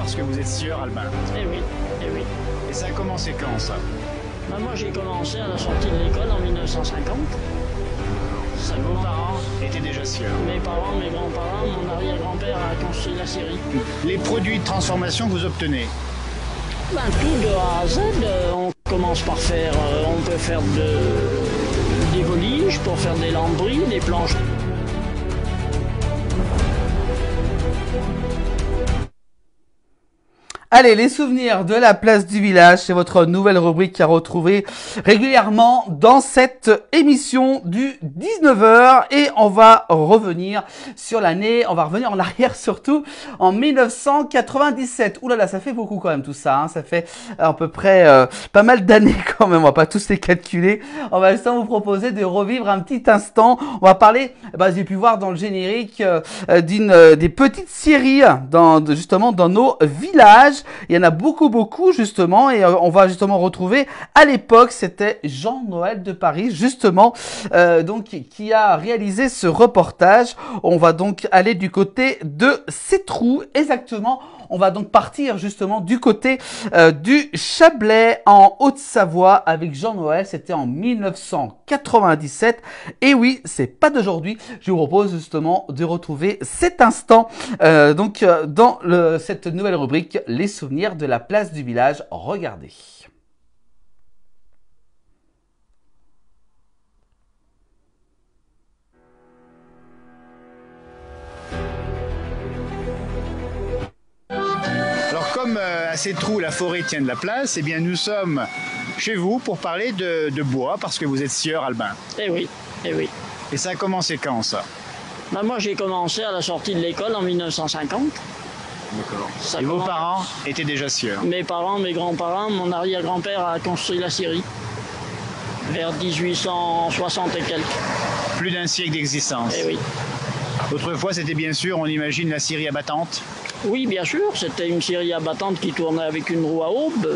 parce que vous êtes sieur, Albin. Eh oui, eh oui. Et ça a commencé quand, ça? Ben, moi, j'ai commencé à la sortie de l'école en 1950. Vos parents étaient déjà sieurs. Mes parents, mes grands-parents, mon arrière-grand-père a construit la scierie. Les produits de transformation que vous obtenez? Ben, tout de A à Z, on commence par faire, on peut faire des voliges pour faire des lambris, des planches. Allez, les souvenirs de la place du village, c'est votre nouvelle rubrique à retrouver régulièrement dans cette émission du 19h et on va revenir sur l'année, on va revenir en arrière surtout en 1997. Ouh là là, ça fait beaucoup quand même tout ça, hein. Ça fait à peu près pas mal d'années quand même, on va pas tous les calculer. On va justement vous proposer de revivre un petit instant. On va parler, bah, j'ai pu voir dans le générique des petites scieries justement dans nos villages. Il y en a beaucoup justement et on va justement retrouver à l'époque c'était Jean-Noël de Paris justement donc qui a réalisé ce reportage. On va donc aller du côté de Sétroux exactement. On va donc partir justement du côté du Chablais en Haute-Savoie avec Jean-Noël. C'était en 1997. Et oui, c'est pas d'aujourd'hui. Je vous propose justement de retrouver cet instant dans cette nouvelle rubrique, les souvenirs de la place du village. Regardez. Comme à Sétroux, la forêt tient de la place, eh bien nous sommes chez vous pour parler de bois, parce que vous êtes sieur, Albin. Eh oui, eh oui. Et ça a commencé quand, ça? Ben, moi, j'ai commencé à la sortie de l'école en 1950. D'accord. Et vos parents étaient déjà sieurs? Mes parents, mes grands-parents, mon arrière-grand-père a construit la scierie vers 1860 et quelques. Plus d'un siècle d'existence. Eh oui. Autrefois, c'était bien sûr, on imagine, la scierie abattante. Oui, bien sûr, c'était une scierie abattante qui tournait avec une roue à aube.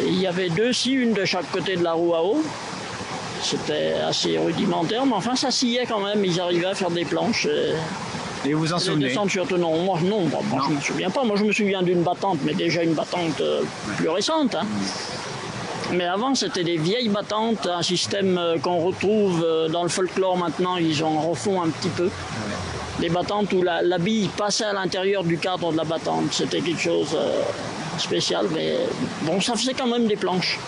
Il y avait deux scies, une de chaque côté de la roue à aube. C'était assez rudimentaire, mais enfin ça sciait quand même, ils arrivaient à faire des planches. Et vous vous en souvenez? Descentes surtout, non, moi je ne me souviens pas. Moi je me souviens d'une battante, mais déjà une battante plus récente. Hein. Mais avant, c'était des vieilles battantes, un système qu'on retrouve dans le folklore maintenant, ils en refont un petit peu. Des battantes où la bille passait à l'intérieur du cadre de la battante. C'était quelque chose de spécial, mais bon, ça faisait quand même des planches.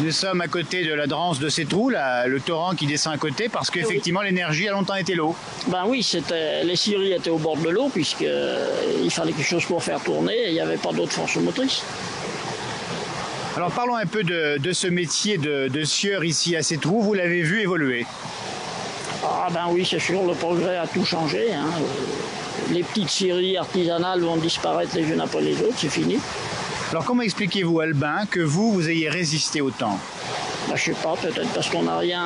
Nous sommes à côté de la Drance de Sétroux, le torrent qui descend à côté, parce qu'effectivement l'énergie a longtemps été l'eau. Ben oui, les scieries étaient au bord de l'eau, puisqu'il fallait quelque chose pour faire tourner, et il n'y avait pas d'autre force motrice. Alors parlons un peu de ce métier de sieur ici à Sétroux, vous l'avez vu évoluer? Ah ben oui, c'est sûr, le progrès a tout changé. Hein. Les petites scieries artisanales vont disparaître les unes après les autres, c'est fini. Alors comment expliquez-vous, Albin, que vous ayez résisté autant? Ben, je sais pas, peut-être parce qu'on n'a rien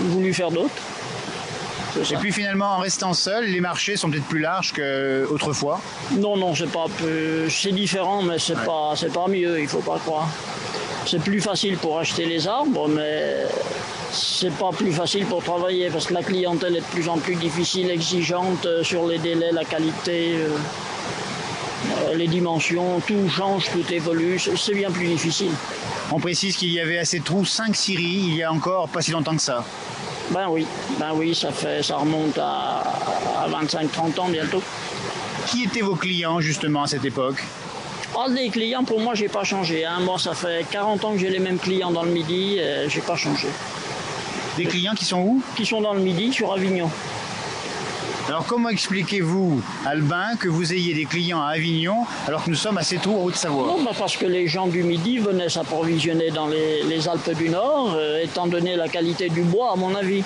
voulu faire d'autre. Et puis finalement, en restant seul, les marchés sont peut-être plus larges qu'autrefois? Non, c'est différent, mais c'est pas mieux, il faut pas croire. C'est plus facile pour acheter les arbres, mais c'est pas plus facile pour travailler parce que la clientèle est de plus en plus difficile, exigeante sur les délais, la qualité, les dimensions, tout change, tout évolue, c'est bien plus difficile. On précise qu'il y avait à Sétroux 5 scieries il y a encore pas si longtemps que ça. Ben oui, ça remonte à 25-30 ans bientôt. Qui étaient vos clients justement à cette époque? Les clients, pour moi, j'ai pas changé. Hein. Moi, ça fait 40 ans que j'ai les mêmes clients dans le Midi, j'ai pas changé. Des clients qui sont où? Qui sont dans le Midi, sur Avignon. Alors comment expliquez-vous, Albin, que vous ayez des clients à Avignon alors que nous sommes à Sétroux en Haute-Savoie? Non, parce que les gens du Midi venaient s'approvisionner dans les Alpes du Nord, étant donné la qualité du bois, à mon avis.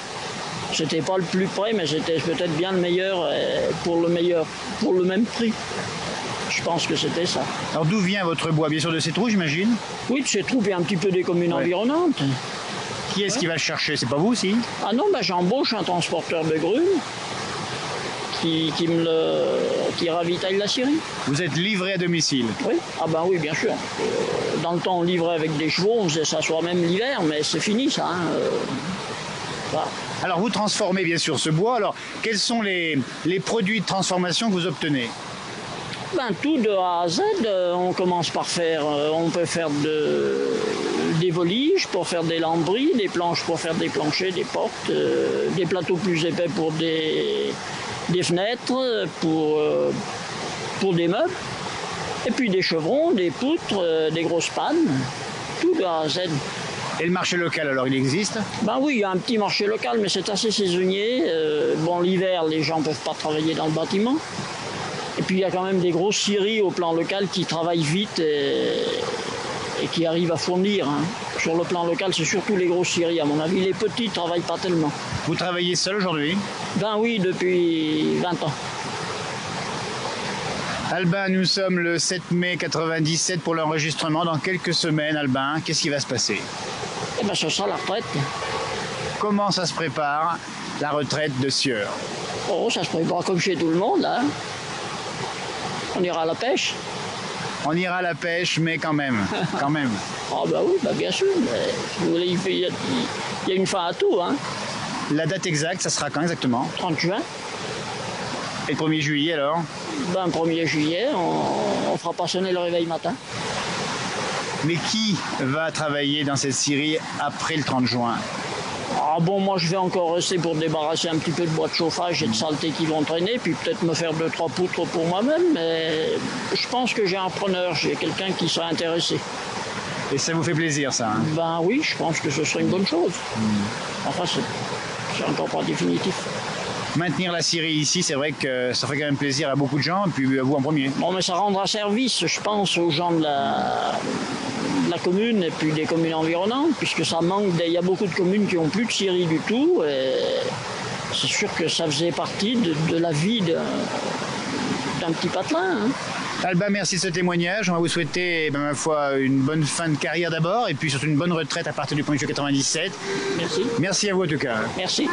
C'était pas le plus près, mais c'était peut-être bien le meilleur, pour le même prix. Je pense que c'était ça. Alors d'où vient votre bois? Bien sûr de Sétroux, j'imagine? Oui, de Sétroux et un petit peu des communes environnantes. Qui est-ce qui va le chercher? C'est pas vous aussi? Ah non, j'embauche un transporteur de grumes qui ravitaille la scierie. Vous êtes livré à domicile? Oui, oui, bien sûr. Dans le temps, on livrait avec des chevaux, on faisait ça soi-même l'hiver, mais c'est fini ça. Hein. Voilà. Alors vous transformez bien sûr ce bois. Alors quels sont les produits de transformation que vous obtenez? Ben, tout de A à Z, on commence par faire, on peut faire des voliges pour faire des lambris, des planches pour faire des planchers, des portes, des plateaux plus épais pour des fenêtres, pour des meubles, et puis des chevrons, des poutres, des grosses pannes, tout de A à Z. Et le marché local, alors, il existe? Ben oui, il y a un petit marché local, mais c'est assez saisonnier. Bon, l'hiver, les gens ne peuvent pas travailler dans le bâtiment. Et puis il y a quand même des grosses scieries au plan local qui travaillent vite et qui arrivent à fournir. Hein. Sur le plan local, c'est surtout les grosses scieries, à mon avis. Les petits ne travaillent pas tellement. Vous travaillez seul aujourd'hui? Ben oui, depuis 20 ans. Albin, nous sommes le 7 mai 97 pour l'enregistrement. Dans quelques semaines, Albin, qu'est-ce qui va se passer? Eh ben, ce sera la retraite. Comment ça se prépare, la retraite de sieur? Oh, ça se prépare comme chez tout le monde, hein. On ira à la pêche. On ira à la pêche, mais quand même, quand même. Ah ben oui, ben bien sûr. Mais, si vous voulez, il y a une fin à tout, hein. La date exacte, ça sera quand exactement? 30 juin. Et le 1er juillet, alors? Ben, 1er juillet, on fera pas sonner le réveil matin. Mais qui va travailler dans cette scierie après le 30 juin? Ah bon, moi je vais encore rester pour débarrasser un petit peu de bois de chauffage et de saleté qui vont traîner, puis peut-être me faire 2-3 poutres pour moi-même, mais je pense que j'ai un preneur, j'ai quelqu'un qui sera intéressé. Et ça vous fait plaisir, ça, hein? Ben oui, je pense que ce serait une bonne chose. Enfin, c'est encore pas définitif. Maintenir la scierie ici, c'est vrai que ça fait quand même plaisir à beaucoup de gens, et puis à vous en premier. Bon, mais ça rendra service, je pense, aux gens de la commune et puis des communes environnantes, puisque ça manque. Il y a beaucoup de communes qui n'ont plus de scierie du tout, et c'est sûr que ça faisait partie de la vie d'un petit patelin. Hein. Albin, merci de ce témoignage. On va vous souhaiter, ma foi, une bonne fin de carrière d'abord, et puis surtout une bonne retraite à partir du 1er juillet 97. Merci. Merci à vous en tout cas. Merci.